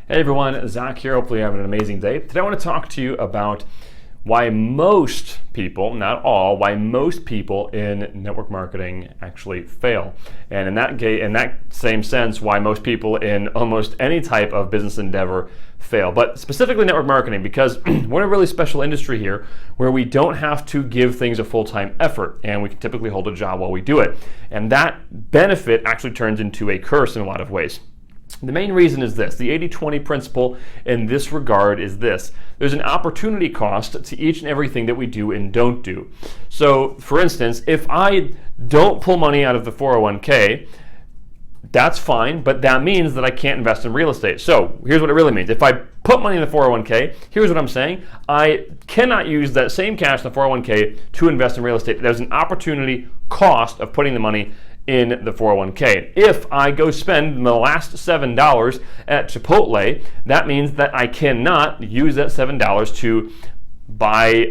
Hey everyone, Zach here. Hopefully you're having an amazing day. Today I want to talk to you about why most people, not all, why most people in network marketing actually fail. And in that same sense, why most people in almost any type of business endeavor fail. But specifically network marketing, because we're in a really special industry here where we don't have to give things a full-time effort, and we can typically hold a job while we do it. And that benefit actually turns into a curse in a lot of ways. The main reason is this. The 80-20 principle in this regard is this. There's an opportunity cost to each and everything that we do and don't do. So, for instance, if I don't pull money out of the 401k, that's fine, but that means that I can't invest in real estate. So, here's what it really means. If I put money in the 401k, here's what I'm saying. I cannot use that same cash in the 401k to invest in real estate. There's an opportunity cost of putting the money in the 401k. If I go spend the last $7 at Chipotle, that means that I cannot use that $7 to buy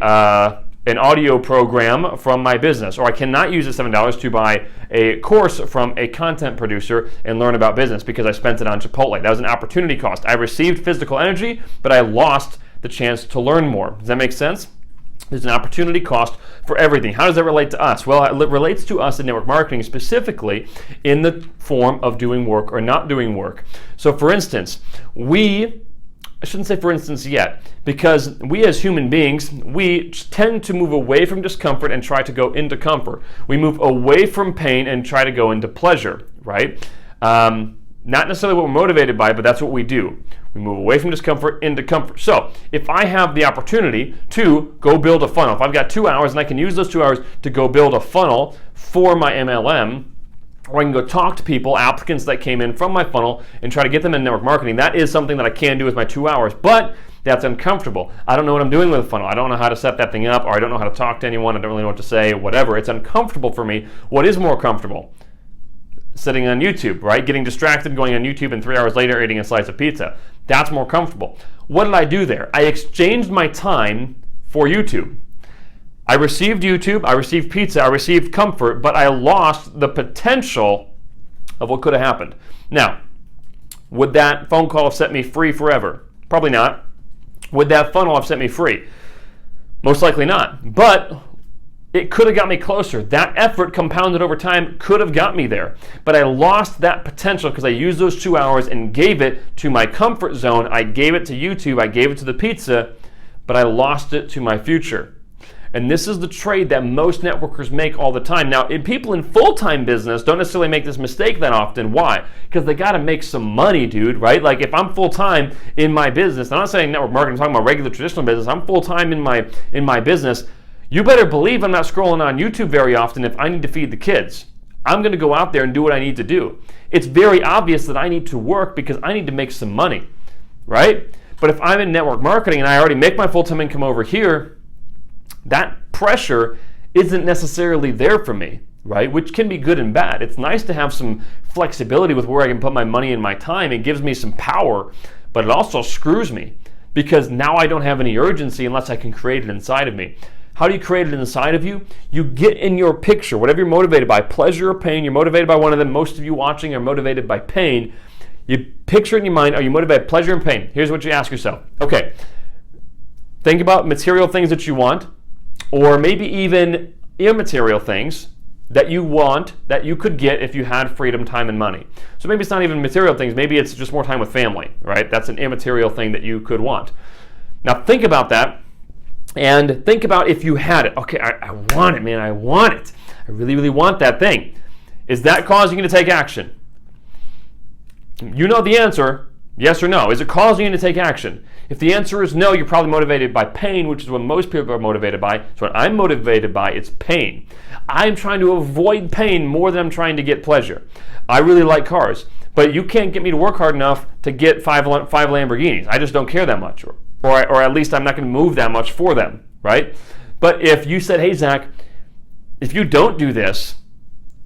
an audio program from my business, or I cannot use the $7 to buy a course from a content producer and learn about business because I spent it on Chipotle. That was an opportunity cost. I received physical energy, but I lost the chance to learn more. Does that make sense? There's an opportunity cost for everything. How does that relate to us? Well, it relates to us in network marketing, specifically in the form of doing work or not doing work. So for instance, I shouldn't say for instance yet, because we as human beings, we tend to move away from discomfort and try to go into comfort. We move away from pain and try to go into pleasure, right? Not necessarily what we're motivated by, but that's what we do. We move away from discomfort into comfort. So if I have the opportunity to go build a funnel, if I've got 2 hours and I can use those 2 hours to go build a funnel for my MLM, or I can go talk to people, applicants that came in from my funnel, and try to get them in network marketing, that is something that I can do with my 2 hours, but that's uncomfortable. I don't know what I'm doing with a funnel. I don't know how to set that thing up, or I don't know how to talk to anyone. I don't really know what to say, whatever. It's uncomfortable for me. What is more comfortable? Sitting on YouTube, right? Getting distracted, going on YouTube, and 3 hours later eating a slice of pizza. That's more comfortable. What did I do there? I exchanged my time for YouTube. I received YouTube, I received pizza, I received comfort, but I lost the potential of what could have happened. Now, would that phone call have set me free forever? Probably not. Would that funnel have set me free? Most likely not. But it could have got me closer. That effort compounded over time could have got me there. But I lost that potential because I used those 2 hours and gave it to my comfort zone. I gave it to YouTube. I gave it to the pizza, but I lost it to my future. And this is the trade that most networkers make all the time. Now, people in full-time business don't necessarily make this mistake that often. Why? Because they got to make some money, dude, right? Like if I'm full-time in my business, I'm not saying network marketing, I'm talking about regular traditional business. I'm full-time in my business. You better believe I'm not scrolling on YouTube very often if I need to feed the kids. I'm going to go out there and do what I need to do. It's very obvious that I need to work because I need to make some money, right? But if I'm in network marketing and I already make my full-time income over here, that pressure isn't necessarily there for me, right? Which can be good and bad. It's nice to have some flexibility with where I can put my money and my time. It gives me some power, but it also screws me because now I don't have any urgency unless I can create it inside of me. How do you create it inside of you? You get in your picture, whatever you're motivated by, pleasure or pain. You're motivated by one of them. Most of you watching are motivated by pain. You picture in your mind, are you motivated by pleasure and pain? Here's what you ask yourself. Okay, think about material things that you want, or maybe even immaterial things that you want, that you could get if you had freedom, time, and money. So maybe it's not even material things. Maybe it's just more time with family, right? That's an immaterial thing that you could want. Now think about that. And think about if you had it. Okay, I want it, man. I want it. I really, really want that thing. Is that causing you to take action? You know the answer, yes or no. Is it causing you to take action? If the answer is no, you're probably motivated by pain, which is what most people are motivated by. So what I'm motivated by is pain. I'm trying to avoid pain more than I'm trying to get pleasure. I really like cars, but you can't get me to work hard enough to get five Lamborghinis. I just don't care that much. Or at least I'm not going to move that much for them, right? But if you said, hey, Zach, if you don't do this,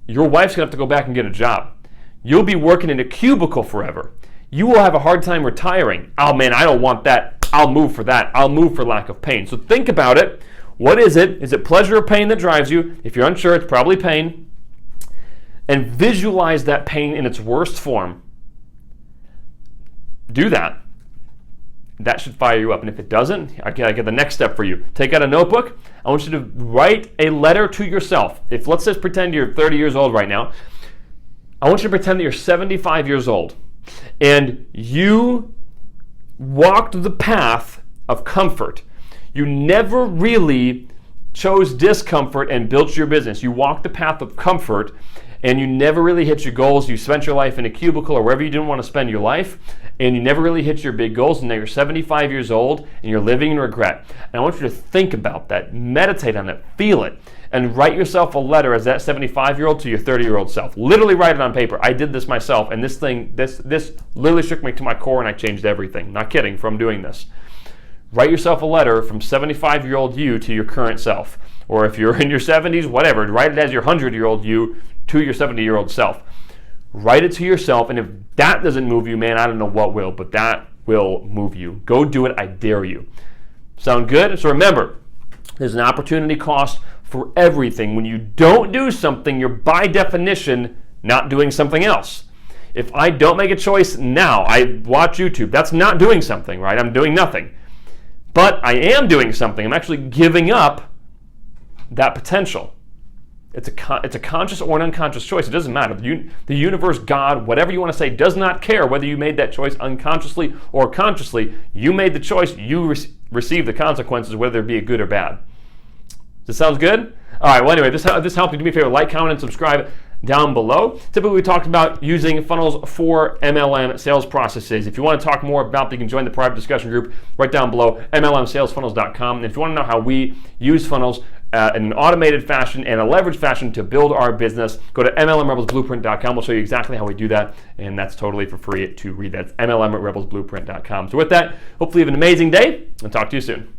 your wife's going to have to go back and get a job. You'll be working in a cubicle forever. You will have a hard time retiring. Oh, man, I don't want that. I'll move for that. I'll move for lack of pain. So think about it. What is it? Is it pleasure or pain that drives you? If you're unsure, it's probably pain. And visualize that pain in its worst form. Do that. that should fire you up. And if it doesn't, I get the next step for you. Take out a notebook. I want you to write a letter to yourself. If, let's just pretend you're 30 years old right now. I want you to pretend that you're 75 years old and you walked the path of comfort. You never really chose discomfort and built your business. You walked the path of comfort and you never really hit your goals. You spent your life in a cubicle or wherever you didn't want to spend your life, and you never really hit your big goals, and now you're 75 years old and you're living in regret. And I want you to think about that, meditate on it, feel it, and write yourself a letter as that 75-year-old to your 30-year-old self. Literally write it on paper. I did this myself, and this literally shook me to my core, and I changed everything. Not kidding, from doing this. Write yourself a letter from 75-year-old you to your current self. Or if you're in your 70s, whatever, write it as your 100-year-old you to your 70-year-old self. Write it to yourself, and if that doesn't move you, man, I don't know what will, but that will move you. Go do it, I dare you. Sound good? So remember, there's an opportunity cost for everything. When you don't do something, you're by definition not doing something else. If I don't make a choice now, I watch YouTube, that's not doing something, right? I'm doing nothing. But I am doing something. I'm actually giving up that potential. It's a conscious or an unconscious choice. It doesn't matter. The universe, God, whatever you want to say, does not care whether you made that choice unconsciously or consciously. You made the choice. You receive the consequences, whether it be a good or bad. Does this sound good? All right. Well, anyway, this helped you. Do me a favor, like, comment, and subscribe down below. Typically, we talked about using funnels for MLM sales processes. If you want to talk more about that, you can join the private discussion group right down below, mlmsalesfunnels.com. And if you want to know how we use funnels in an automated fashion and a leveraged fashion to build our business, go to mlmrebelsblueprint.com. We'll show you exactly how we do that, and that's totally for free to read. That's mlmrebelsblueprint.com. So with that, hopefully you have an amazing day, and talk to you soon.